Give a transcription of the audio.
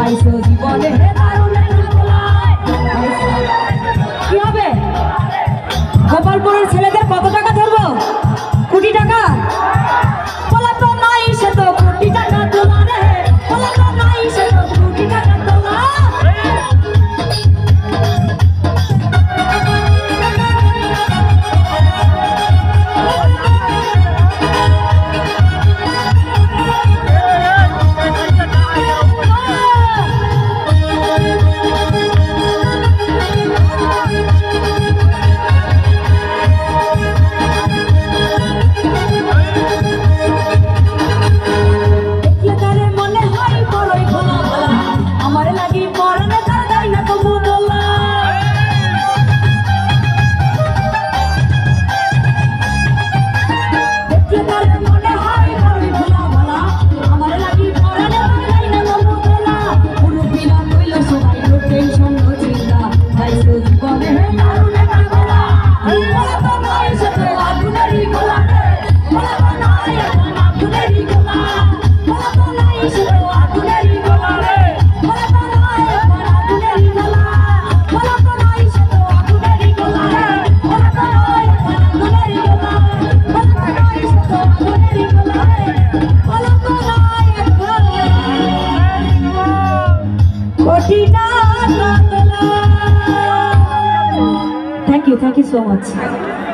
পাইছো জীবনে দারুণ একটা গোলায়। কি হবে? গোপালপুরের ছেলেদের কত টাকা ধরবো? কোটি টাকা? বলা তো নাই সে তো কোটি টাকা তোলা রে, বলা তো নাই সে তো কোটি টাকা তোলা। Thank you so much.